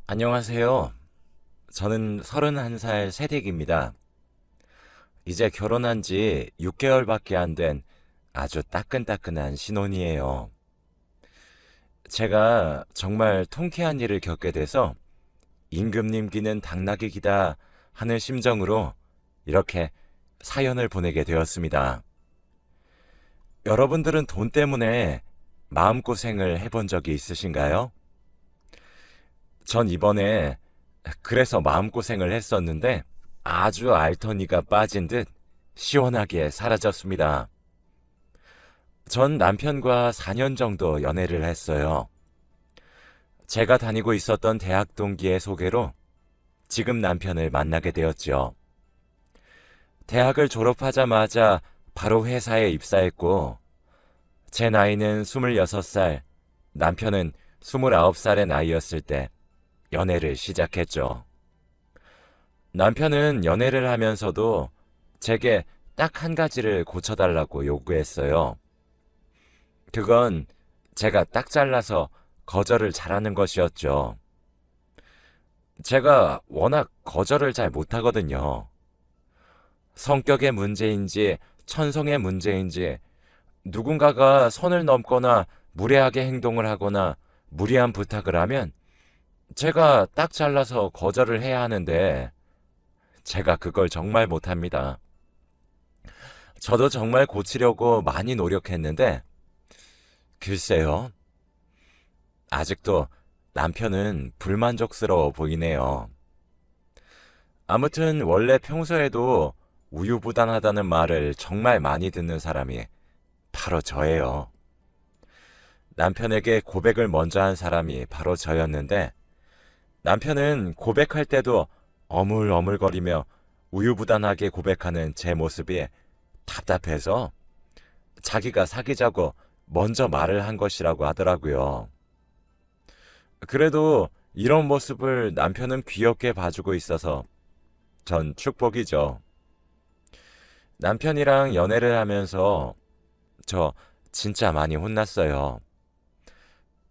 안녕하세요. 저는 31살 새댁입니다. 이제 결혼한 지 6개월밖에 안 된 아주 따끈따끈한 신혼이에요. 제가 정말 통쾌한 일을 겪게 돼서 임금님 기는 당나귀 기다 하는 심정으로 이렇게 사연을 보내게 되었습니다. 여러분들은 돈 때문에 마음고생을 해본 적이 있으신가요? 전 이번에 그래서 마음고생을 했었는데 아주 알터니가 빠진 듯 시원하게 사라졌습니다. 전 남편과 4년 정도 연애를 했어요. 제가 다니고 있었던 대학 동기의 소개로 지금 남편을 만나게 되었죠. 대학을 졸업하자마자 바로 회사에 입사했고, 제 나이는 26살, 남편은 29살의 나이였을 때 연애를 시작했죠. 남편은 연애를 하면서도 제게 딱 한 가지를 고쳐달라고 요구했어요. 그건 제가 딱 잘라서 거절을 잘하는 것이었죠. 제가 워낙 거절을 잘 못하거든요. 성격의 문제인지 천성의 문제인지 누군가가 선을 넘거나 무례하게 행동을 하거나 무리한 부탁을 하면 제가 딱 잘라서 거절을 해야 하는데 제가 그걸 정말 못합니다. 저도 정말 고치려고 많이 노력했는데 글쎄요. 아직도 남편은 불만족스러워 보이네요. 아무튼 원래 평소에도 우유부단하다는 말을 정말 많이 듣는 사람이 바로 저예요. 남편에게 고백을 먼저 한 사람이 바로 저였는데 남편은 고백할 때도 어물어물거리며 우유부단하게 고백하는 제 모습이 답답해서 자기가 사귀자고 먼저 말을 한 것이라고 하더라고요. 그래도 이런 모습을 남편은 귀엽게 봐주고 있어서 전 축복이죠. 남편이랑 연애를 하면서 저 진짜 많이 혼났어요.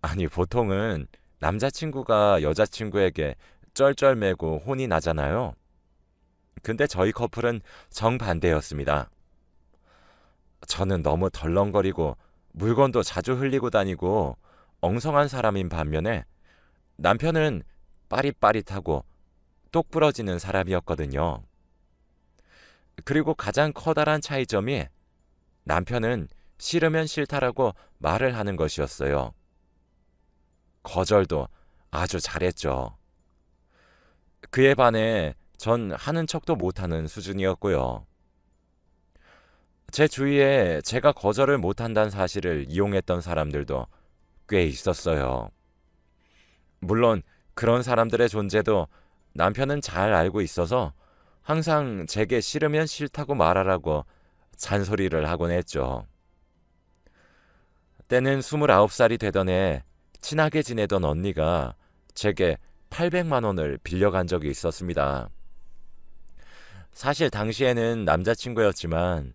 아니, 보통은 남자친구가 여자친구에게 쩔쩔매고 혼이 나잖아요. 근데 저희 커플은 정반대였습니다. 저는 너무 덜렁거리고 물건도 자주 흘리고 다니고 엉성한 사람인 반면에 남편은 빠릿빠릿하고 똑부러지는 사람이었거든요. 그리고 가장 커다란 차이점이 남편은 싫으면 싫다라고 말을 하는 것이었어요. 거절도 아주 잘했죠. 그에 반해 전 하는 척도 못하는 수준이었고요. 제 주위에 제가 거절을 못한다는 사실을 이용했던 사람들도 꽤 있었어요. 물론 그런 사람들의 존재도 남편은 잘 알고 있어서 항상 제게 싫으면 싫다고 말하라고 잔소리를 하곤 했죠. 때는 29살이 되던 해 친하게 지내던 언니가 제게 800만 원을 빌려간 적이 있었습니다. 사실 당시에는 남자친구였지만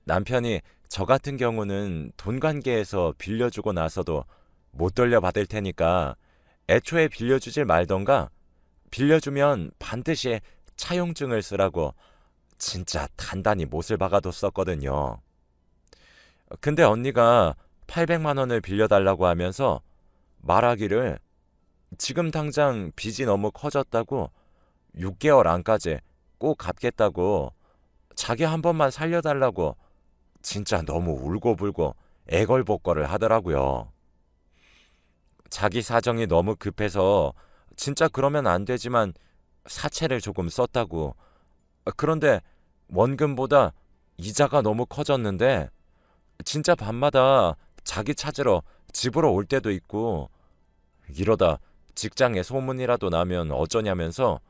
남편이 저 같은 경우는 돈 관계에서 빌려주고 나서도 못 돌려받을 테니까 애초에 빌려주질 말던가 빌려주면 반드시 차용증을 쓰라고 진짜 단단히 못을 박아뒀었거든요. 근데 언니가 800만 원을 빌려달라고 하면서 말하기를 지금 당장 빚이 너무 커졌다고 6개월 안까지 꼭 갚겠다고 자기 한 번만 살려달라고 진짜 너무 울고불고 애걸복걸을 하더라고요. 자기 사정이 너무 급해서 진짜 그러면 안 되지만 사채를 조금 썼다고. 그런데 원금보다 이자가 너무 커졌는데 진짜 밤마다 자기 찾으러 집으로 올 때도 있고 이러다 직장에 소문이라도 나면 어쩌냐면서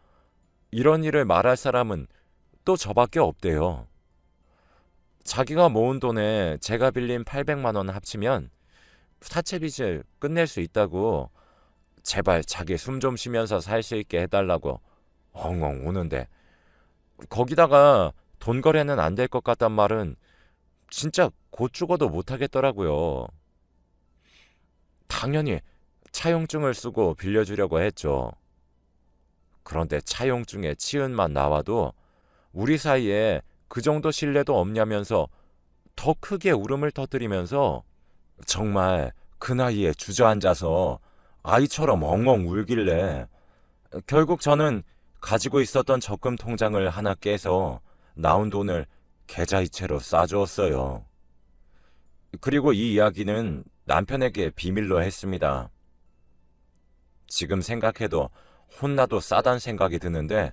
이런 일을 말할 사람은 또 저밖에 없대요. 자기가 모은 돈에 제가 빌린 800만 원 합치면 사채 빚을 끝낼 수 있다고 제발 자기 숨 좀 쉬면서 살 수 있게 해달라고 엉엉 우는데 거기다가 돈 거래는 안 될 것 같단 말은 진짜 곧 죽어도 못 하겠더라고요. 당연히 차용증을 쓰고 빌려주려고 했죠. 그런데 차용증에 치은만 나와도 우리 사이에 그 정도 신뢰도 없냐면서 더 크게 울음을 터뜨리면서 정말 그 나이에 주저앉아서 아이처럼 엉엉 울길래 결국 저는 가지고 있었던 적금 통장을 하나 깨서 나온 돈을 계좌이체로 싸주었어요. 그리고 이 이야기는 남편에게 비밀로 했습니다. 지금 생각해도 혼나도 싸단 생각이 드는데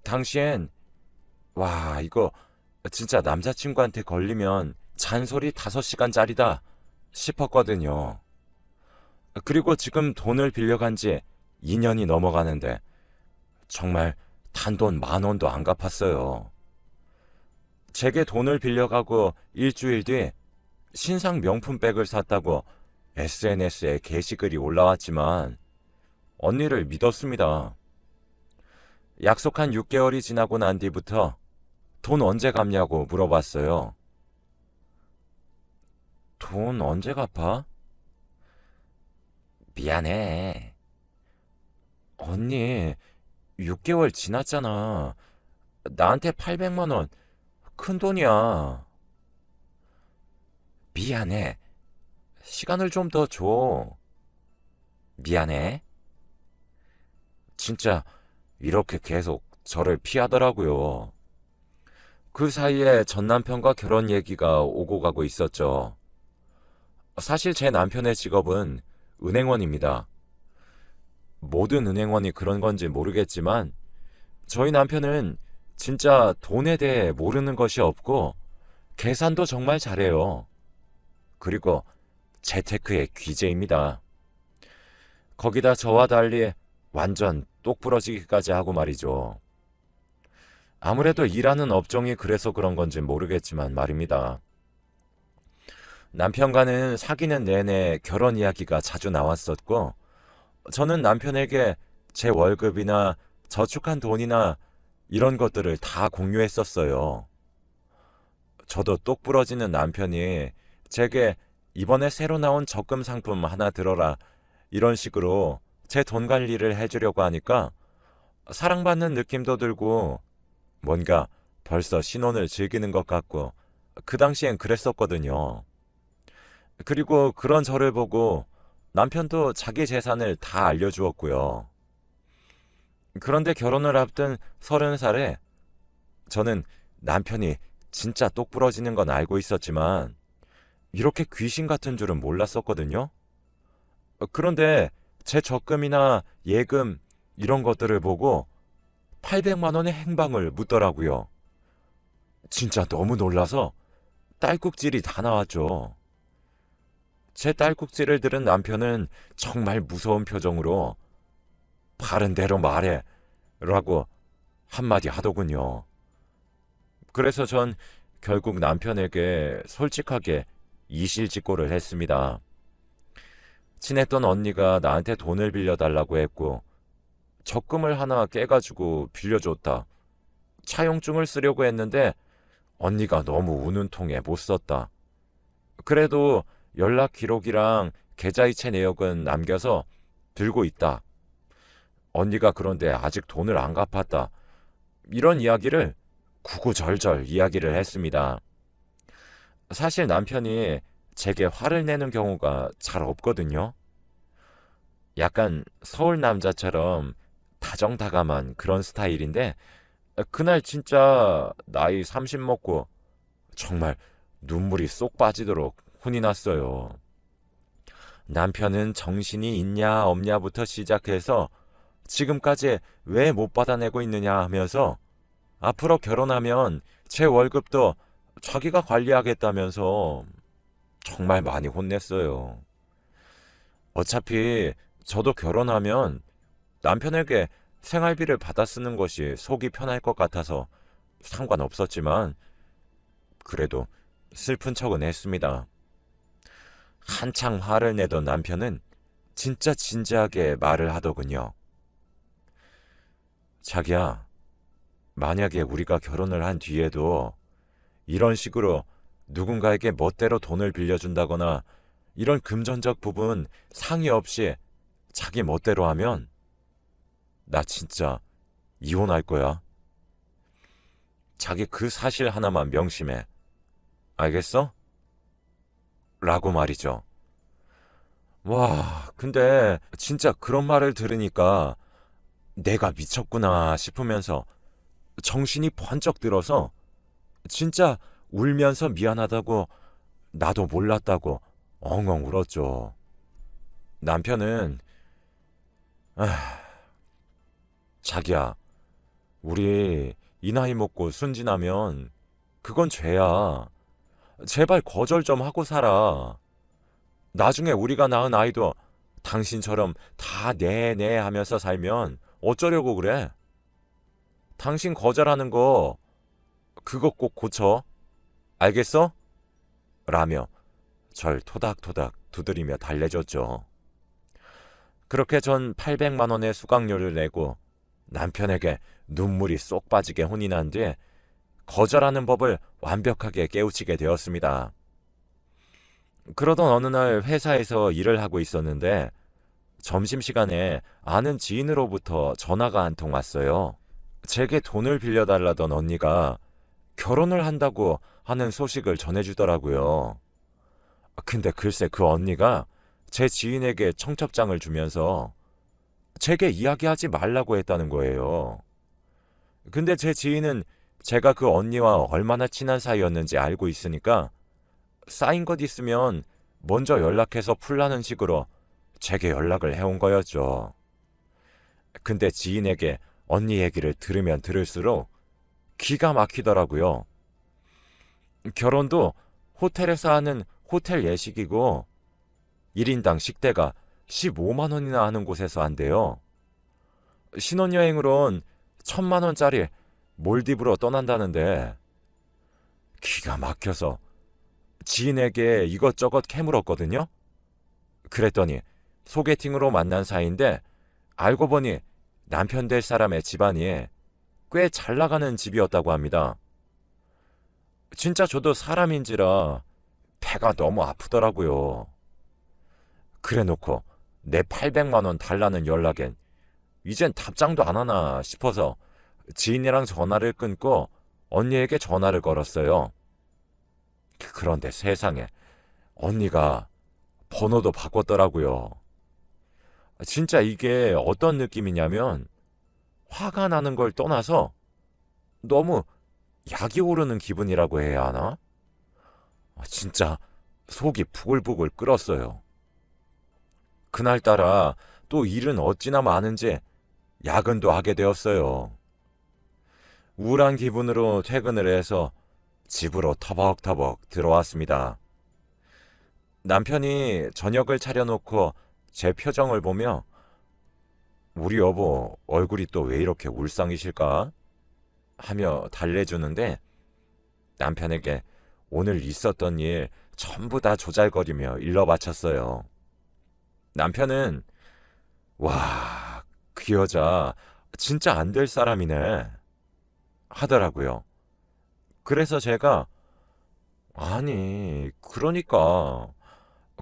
당시엔 와 이거 진짜 남자친구한테 걸리면 잔소리 5시간짜리다 싶었거든요. 그리고 지금 돈을 빌려간 지 2년이 넘어가는데 정말 단돈 10,000원도 안 갚았어요. 제게 돈을 빌려가고 일주일 뒤 신상 명품백을 샀다고 SNS에 게시글이 올라왔지만 언니를 믿었습니다. 약속한 6개월이 지나고 난 뒤부터 돈 언제 갚냐고 물어봤어요. 돈 언제 갚아? 미안해. 언니, 6개월 지났잖아. 나한테 800만 원, 큰 돈이야. 미안해. 시간을 좀 더 줘. 미안해. 진짜 이렇게 계속 저를 피하더라고요. 그 사이에 전 남편과 결혼 얘기가 오고 가고 있었죠. 사실 제 남편의 직업은 은행원입니다. 모든 은행원이 그런 건지 모르겠지만 저희 남편은 진짜 돈에 대해 모르는 것이 없고 계산도 정말 잘해요. 그리고 재테크의 귀재입니다. 거기다 저와 달리 완전 똑부러지기까지 하고 말이죠. 아무래도 일하는 업종이 그래서 그런 건지 모르겠지만 말입니다. 남편과는 사귀는 내내 결혼 이야기가 자주 나왔었고 저는 남편에게 제 월급이나 저축한 돈이나 이런 것들을 다 공유했었어요. 저도 똑부러지는 남편이 제게 이번에 새로 나온 적금 상품 하나 들어라 이런 식으로 제 돈 관리를 해주려고 하니까 사랑받는 느낌도 들고 뭔가 벌써 신혼을 즐기는 것 같고 그 당시엔 그랬었거든요. 그리고 그런 저를 보고 남편도 자기 재산을 다 알려주었고요. 그런데 결혼을 앞둔 30살에 저는 남편이 진짜 똑부러지는 건 알고 있었지만 이렇게 귀신 같은 줄은 몰랐었거든요. 그런데 제 적금이나 예금 이런 것들을 보고 800만 원의 행방을 묻더라고요. 진짜 너무 놀라서 딸꾹질이 다 나왔죠. 제 딸꾹질을 들은 남편은 정말 무서운 표정으로 바른 대로 말해 라고 한마디 하더군요. 그래서 전 결국 남편에게 솔직하게 이실직고를 했습니다. 친했던 언니가 나한테 돈을 빌려달라고 했고 적금을 하나 깨가지고 빌려줬다. 차용증을 쓰려고 했는데 언니가 너무 우는 통에 못 썼다. 그래도 연락 기록이랑 계좌이체 내역은 남겨서 들고 있다. 언니가 그런데 아직 돈을 안 갚았다. 이런 이야기를 구구절절 이야기를 했습니다. 사실 남편이 제게 화를 내는 경우가 잘 없거든요. 약간 서울 남자처럼 다정다감한 그런 스타일인데 그날 진짜 나이 30 먹고 정말 눈물이 쏙 빠지도록 혼이 났어요. 남편은 정신이 있냐 없냐부터 시작해서 지금까지 왜 못 받아내고 있느냐 하면서 앞으로 결혼하면 제 월급도 자기가 관리하겠다면서 정말 많이 혼냈어요. 어차피 저도 결혼하면 남편에게 생활비를 받아 쓰는 것이 속이 편할 것 같아서 상관없었지만 그래도 슬픈 척은 했습니다. 한창 화를 내던 남편은 진짜 진지하게 말을 하더군요. 자기야, 만약에 우리가 결혼을 한 뒤에도 이런 식으로 누군가에게 멋대로 돈을 빌려준다거나 이런 금전적 부분 상의 없이 자기 멋대로 하면 나 진짜 이혼할 거야. 자기 그 사실 하나만 명심해. 알겠어? 라고 말이죠. 와, 근데 진짜 그런 말을 들으니까 내가 미쳤구나 싶으면서 정신이 번쩍 들어서 진짜 울면서 미안하다고 나도 몰랐다고 엉엉 울었죠. 남편은 자기야, 우리 이 나이 먹고 순진하면 그건 죄야. 제발 거절 좀 하고 살아. 나중에 우리가 낳은 아이도 당신처럼 다 네네 하면서 살면 어쩌려고 그래? 당신 거절하는 거 그거 꼭 고쳐. 알겠어? 라며 절 토닥토닥 두드리며 달래줬죠. 그렇게 전 800만 원의 수강료를 내고 남편에게 눈물이 쏙 빠지게 혼이 난 뒤에 거절하는 법을 완벽하게 깨우치게 되었습니다. 그러던 어느 날 회사에서 일을 하고 있었는데 점심시간에 아는 지인으로부터 전화가 한 통 왔어요. 제게 돈을 빌려달라던 언니가 결혼을 한다고 하는 소식을 전해주더라고요. 근데 글쎄 그 언니가 제 지인에게 청첩장을 주면서 제게 이야기하지 말라고 했다는 거예요. 근데 제 지인은 제가 그 언니와 얼마나 친한 사이였는지 알고 있으니까 쌓인 것 있으면 먼저 연락해서 풀라는 식으로 제게 연락을 해온 거였죠. 근데 지인에게 언니 얘기를 들으면 들을수록 기가 막히더라고요. 결혼도 호텔에서 하는 호텔 예식이고 1인당 식대가 15만 원이나 하는 곳에서 한대요. 신혼여행으론 1,000만 원짜리 몰디브로 떠난다는데 기가 막혀서 지인에게 이것저것 캐물었거든요. 그랬더니 소개팅으로 만난 사이인데 알고 보니 남편 될 사람의 집안이 꽤 잘 나가는 집이었다고 합니다. 진짜 저도 사람인지라 배가 너무 아프더라고요. 그래놓고 내 800만 원 달라는 연락엔 이젠 답장도 안 하나 싶어서 지인이랑 전화를 끊고 언니에게 전화를 걸었어요. 그런데 세상에 언니가 번호도 바꿨더라고요. 진짜 이게 어떤 느낌이냐면 화가 나는 걸 떠나서 너무 약이 오르는 기분이라고 해야 하나? 진짜 속이 부글부글 끓었어요. 그날따라 또 일은 어찌나 많은지 야근도 하게 되었어요. 우울한 기분으로 퇴근을 해서 집으로 터벅터벅 들어왔습니다. 남편이 저녁을 차려놓고 제 표정을 보며 우리 여보 얼굴이 또 왜 이렇게 울상이실까? 하며 달래주는데 남편에게 오늘 있었던 일 전부 다 조잘거리며 일러 바쳤어요. 남편은 와, 그 여자 진짜 안 될 사람이네 하더라고요. 그래서 제가 아니, 그러니까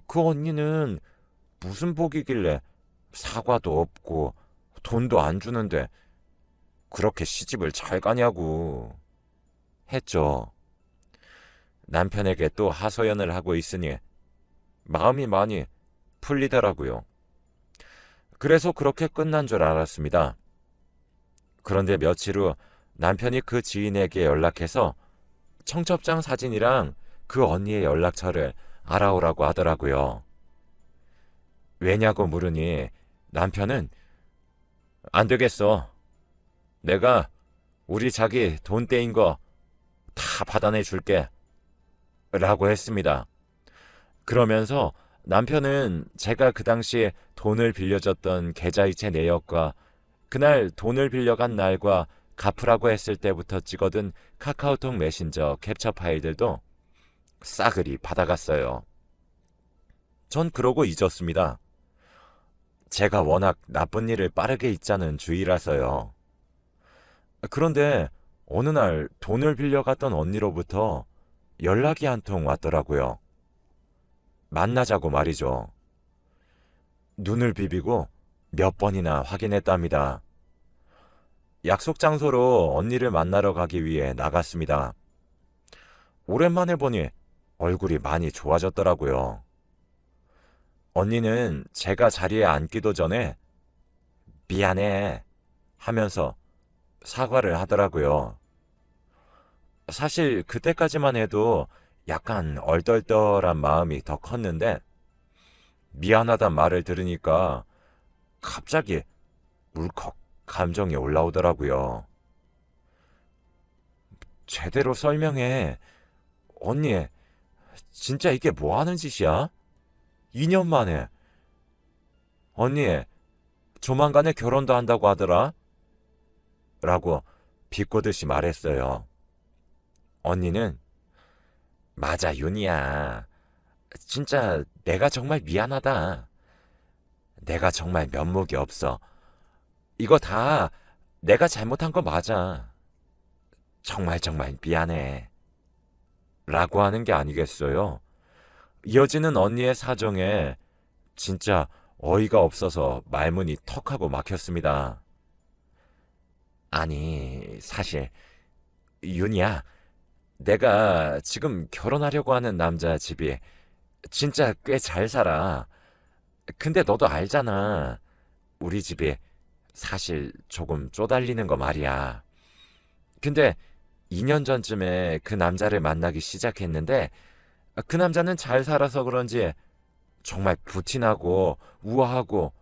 그 언니는 무슨 복이길래 사과도 없고 돈도 안 주는데 그렇게 시집을 잘 가냐고 했죠. 남편에게 또 하소연을 하고 있으니 마음이 많이 풀리더라고요. 그래서 그렇게 끝난 줄 알았습니다. 그런데 며칠 후 남편이 그 지인에게 연락해서 청첩장 사진이랑 그 언니의 연락처를 알아오라고 하더라고요. 왜냐고 물으니 남편은 안 되겠어. 내가 우리 자기 돈 떼인 거 다 받아내 줄게. 라고 했습니다. 그러면서 남편은 제가 그 당시에 돈을 빌려줬던 계좌이체 내역과 그날 돈을 빌려간 날과 갚으라고 했을 때부터 찍어둔 카카오톡 메신저 캡처 파일들도 싸그리 받아갔어요. 전 그러고 잊었습니다. 제가 워낙 나쁜 일을 빠르게 잊자는 주의라서요. 그런데 어느 날 돈을 빌려갔던 언니로부터 연락이 한 통 왔더라고요. 만나자고 말이죠. 눈을 비비고 몇 번이나 확인했답니다. 약속 장소로 언니를 만나러 가기 위해 나갔습니다. 오랜만에 보니 얼굴이 많이 좋아졌더라고요. 언니는 제가 자리에 앉기도 전에 미안해 하면서 사과를 하더라고요. 사실 그때까지만 해도 약간 얼떨떨한 마음이 더 컸는데 미안하단 말을 들으니까 갑자기 울컥 감정이 올라오더라고요. 제대로 설명해. 언니, 진짜 이게 뭐 하는 짓이야? 2년 만에. 언니, 조만간에 결혼도 한다고 하더라? 라고 비꼬듯이 말했어요. 언니는 맞아, 윤이야. 진짜 내가 정말 미안하다. 내가 정말 면목이 없어. 이거 다 내가 잘못한 거 맞아. 정말 정말 미안해. 라고 하는 게 아니겠어요. 이어지는 언니의 사정에 진짜 어이가 없어서 말문이 턱하고 막혔습니다. 아니, 사실 윤이야, 내가 지금 결혼하려고 하는 남자 집이 진짜 꽤 잘 살아. 근데 너도 알잖아. 우리 집이 사실 조금 쪼달리는 거 말이야. 근데 2년 전쯤에 그 남자를 만나기 시작했는데 그 남자는 잘 살아서 그런지 정말 부티나고 우아하고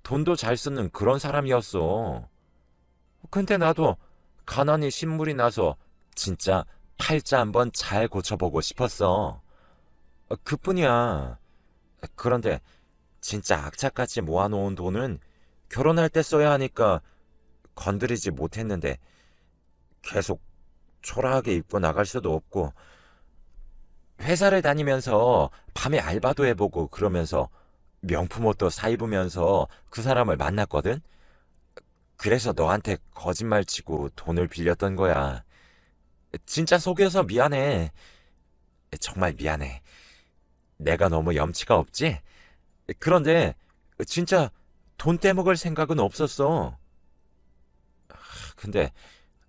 돈도 잘 쓰는 그런 사람이었어. 근데 나도 가난이 신물이 나서 진짜 팔자 한번 잘 고쳐보고 싶었어. 그뿐이야. 그런데 진짜 악착같이 모아놓은 돈은 결혼할 때 써야 하니까 건드리지 못했는데 계속 초라하게 입고 나갈 수도 없고 회사를 다니면서 밤에 알바도 해보고 그러면서 명품 옷도 사 입으면서 그 사람을 만났거든? 그래서 너한테 거짓말 치고 돈을 빌렸던 거야. 진짜 속여서 미안해. 정말 미안해. 내가 너무 염치가 없지? 그런데 진짜 돈 떼먹을 생각은 없었어. 근데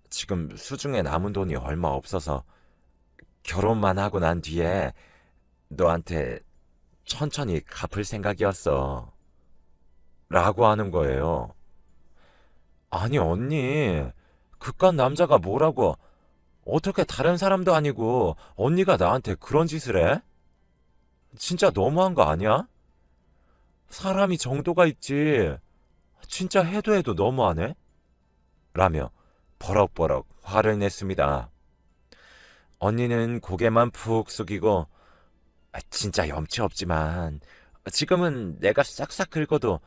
지금 수중에 남은 돈이 얼마 없어서 결혼만 하고 난 뒤에 너한테 천천히 갚을 생각이었어. 라고 하는 거예요. 아니, 언니. 그깟 남자가 뭐라고. 어떻게 다른 사람도 아니고 언니가 나한테 그런 짓을 해? 진짜 너무한 거 아니야? 사람이 정도가 있지. 진짜 해도 해도 너무하네? 라며 버럭버럭 화를 냈습니다. 언니는 고개만 푹 숙이고 진짜 염치 없지만 지금은 내가 싹싹 긁어도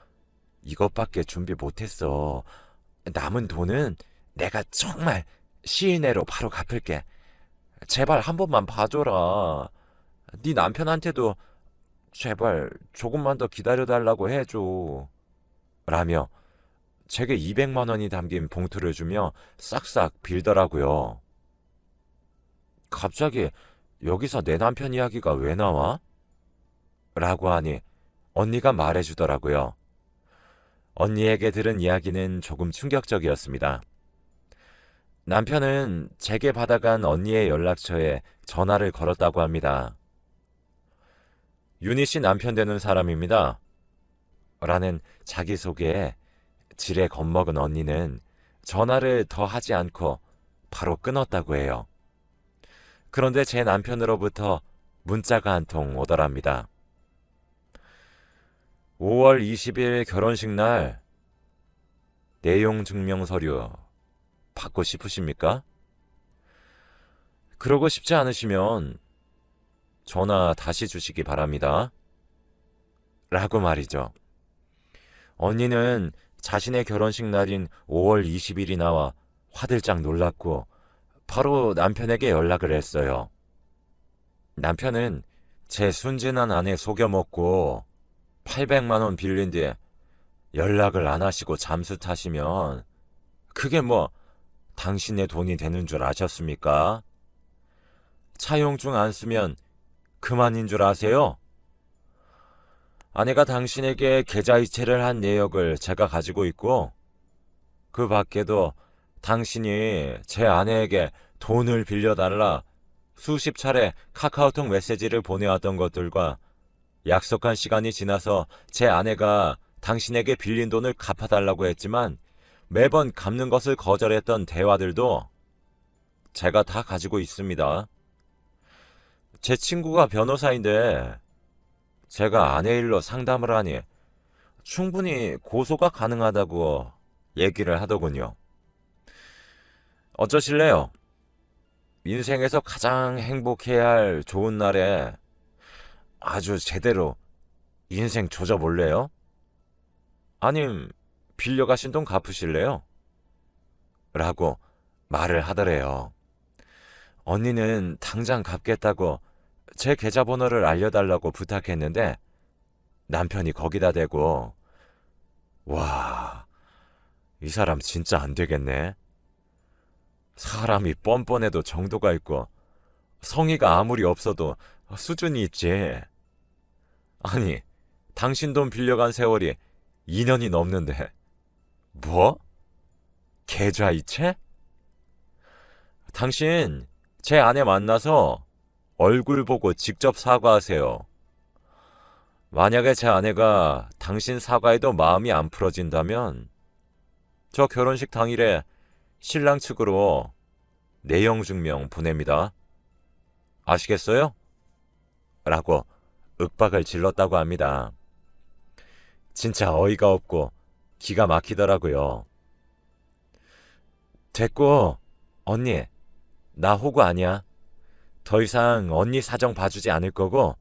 이것밖에 준비 못했어. 남은 돈은 내가 정말 시일 내로 바로 갚을게. 제발 한 번만 봐줘라. 네 남편한테도 제발 조금만 더 기다려달라고 해줘. 라며 제게 200만 원이 담긴 봉투를 주며 싹싹 빌더라고요. 갑자기 여기서 내 남편 이야기가 왜 나와? 라고 하니 언니가 말해주더라고요. 언니에게 들은 이야기는 조금 충격적이었습니다. 남편은 제게 받아간 언니의 연락처에 전화를 걸었다고 합니다. 윤희 씨 남편 되는 사람입니다. 라는 자기소개에 지레 겁먹은 언니는 전화를 더 하지 않고 바로 끊었다고 해요. 그런데 제 남편으로부터 문자가 한 통 오더랍니다. 5월 20일 결혼식 날 내용 증명 서류 받고 싶으십니까? 그러고 싶지 않으시면 전화 다시 주시기 바랍니다. 라고 말이죠. 언니는 자신의 결혼식 날인 5월 20일이 나와 화들짝 놀랐고 바로 남편에게 연락을 했어요. 남편은 제 순진한 아내 속여먹고 800만 원 빌린 뒤에 연락을 안 하시고 잠수 타시면 그게 뭐 당신의 돈이 되는 줄 아셨습니까? 차용증 안 쓰면 그만인 줄 아세요? 아내가 당신에게 계좌이체를 한 내역을 제가 가지고 있고 그 밖에도 당신이 제 아내에게 돈을 빌려달라 수십 차례 카카오톡 메시지를 보내왔던 것들과 약속한 시간이 지나서 제 아내가 당신에게 빌린 돈을 갚아달라고 했지만 매번 갚는 것을 거절했던 대화들도 제가 다 가지고 있습니다. 제 친구가 변호사인데 제가 아내 일로 상담을 하니 충분히 고소가 가능하다고 얘기를 하더군요. 어쩌실래요? 인생에서 가장 행복해야 할 좋은 날에 아주 제대로 인생 조져볼래요? 아님 빌려가신 돈 갚으실래요? 라고 말을 하더래요. 언니는 당장 갚겠다고 제 계좌번호를 알려달라고 부탁했는데 남편이 거기다 대고 와, 이 사람 진짜 안 되겠네. 사람이 뻔뻔해도 정도가 있고 성의가 아무리 없어도 수준이 있지. 아니, 당신 돈 빌려간 세월이 2년이 넘는데 뭐? 계좌이체? 당신 제 아내 만나서 얼굴 보고 직접 사과하세요. 만약에 제 아내가 당신 사과에도 마음이 안 풀어진다면 저 결혼식 당일에 신랑 측으로 내용 증명 보냅니다. 아시겠어요? 라고 윽박을 질렀다고 합니다. 진짜 어이가 없고 기가 막히더라고요. 됐고, 언니, 나 호구 아니야. 더 이상 언니 사정 봐주지 않을 거고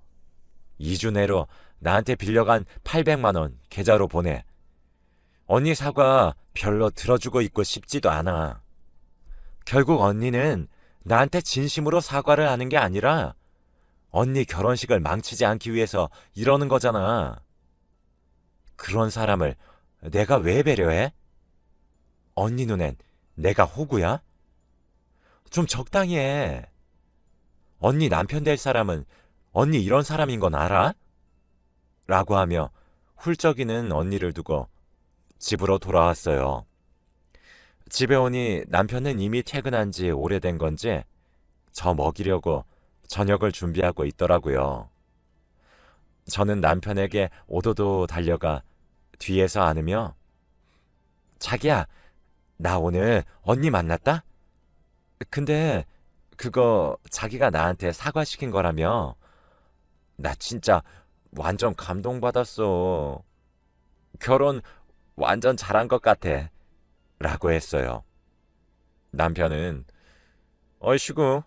2주 내로 나한테 빌려간 800만 원 계좌로 보내. 언니 사과 별로 들어주고 있고 싶지도 않아. 결국 언니는 나한테 진심으로 사과를 하는 게 아니라 언니 결혼식을 망치지 않기 위해서 이러는 거잖아. 그런 사람을 내가 왜 배려해? 언니 눈엔 내가 호구야? 좀 적당히 해. 언니 남편 될 사람은 언니 이런 사람인 건 알아? 라고 하며 훌쩍이는 언니를 두고 집으로 돌아왔어요. 집에 오니 남편은 이미 퇴근한 지 오래된 건지 저 먹이려고 저녁을 준비하고 있더라고요. 저는 남편에게 오도도 달려가 뒤에서 안으며 자기야, 나 오늘 언니 만났다? 근데 그거 자기가 나한테 사과시킨 거라며? 나 진짜 완전 감동받았어. 결혼 완전 잘한 것 같아. 라고 했어요. 남편은 어이씨구,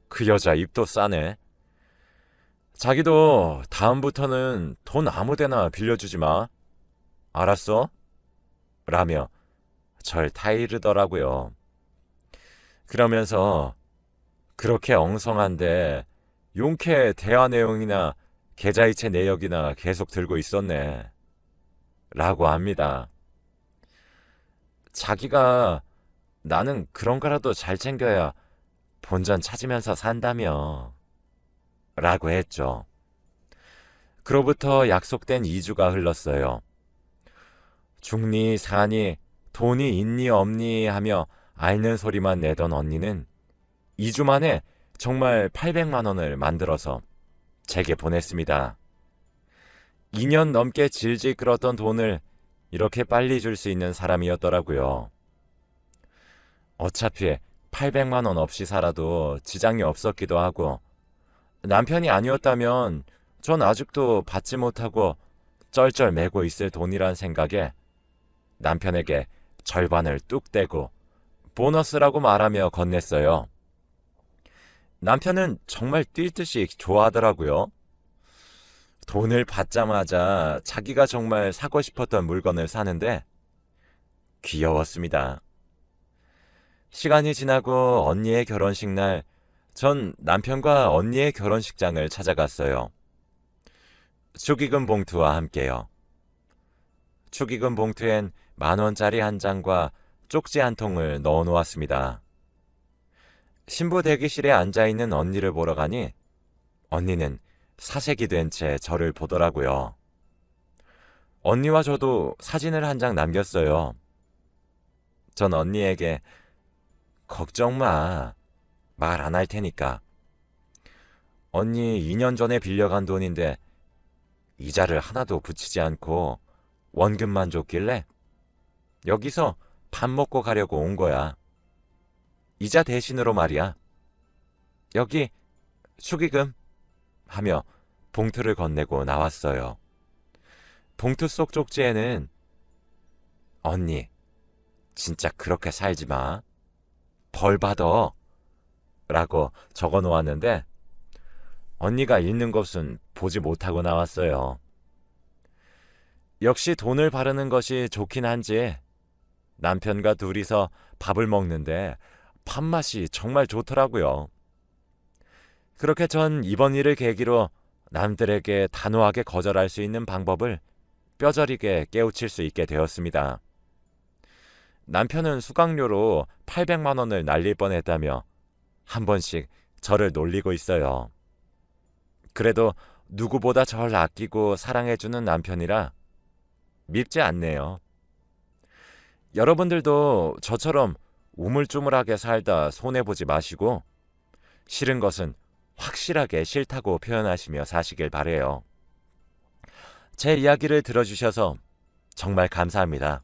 그 여자 입도 싸네. 자기도 다음부터는 돈 아무데나 빌려주지 마. 알았어? 라며 절 타이르더라고요. 그러면서 그렇게 엉성한데 용케 대화 내용이나 계좌이체 내역이나 계속 들고 있었네. 라고 합니다. 자기가 나는 그런 거라도 잘 챙겨야 본전 찾으면서 산다며. 라고 했죠. 그로부터 약속된 2주가 흘렀어요. 죽니 사니 돈이 있니 없니 하며 앓는 소리만 내던 언니는 2주 만에 정말 800만 원을 만들어서 제게 보냈습니다. 2년 넘게 질질 끌었던 돈을 이렇게 빨리 줄 수 있는 사람이었더라고요. 어차피 800만 원 없이 살아도 지장이 없었기도 하고 남편이 아니었다면 전 아직도 받지 못하고 쩔쩔매고 있을 돈이란 생각에 남편에게 절반을 뚝 떼고 보너스라고 말하며 건넸어요. 남편은 정말 뛸 듯이 좋아하더라고요. 돈을 받자마자 자기가 정말 사고 싶었던 물건을 사는데 귀여웠습니다. 시간이 지나고 언니의 결혼식 날, 전 남편과 언니의 결혼식장을 찾아갔어요. 축의금 봉투와 함께요. 축의금 봉투엔 10,000원짜리 한 장과 쪽지 한 통을 넣어 놓았습니다. 신부 대기실에 앉아있는 언니를 보러 가니 언니는 사색이 된 채 저를 보더라고요. 언니와 저도 사진을 한 장 남겼어요. 전 언니에게 걱정 마. 말 안 할 테니까. 언니 2년 전에 빌려간 돈인데 이자를 하나도 붙이지 않고 원금만 줬길래 여기서 밥 먹고 가려고 온 거야. 이자 대신으로 말이야. 여기 축의금 하며 봉투를 건네고 나왔어요. 봉투 속 쪽지에는 언니 진짜 그렇게 살지 마. 벌 받아. 라고 적어 놓았는데 언니가 읽는 것은 보지 못하고 나왔어요. 역시 돈을 바르는 것이 좋긴 한지 남편과 둘이서 밥을 먹는데 밥맛이 정말 좋더라고요. 그렇게 전 이번 일을 계기로 남들에게 단호하게 거절할 수 있는 방법을 뼈저리게 깨우칠 수 있게 되었습니다. 남편은 수강료로 800만 원을 날릴 뻔했다며 한 번씩 저를 놀리고 있어요. 그래도 누구보다 절 아끼고 사랑해주는 남편이라 밉지 않네요. 여러분들도 저처럼 우물쭈물하게 살다 손해보지 마시고 싫은 것은 확실하게 싫다고 표현하시며 사시길 바래요. 제 이야기를 들어주셔서 정말 감사합니다.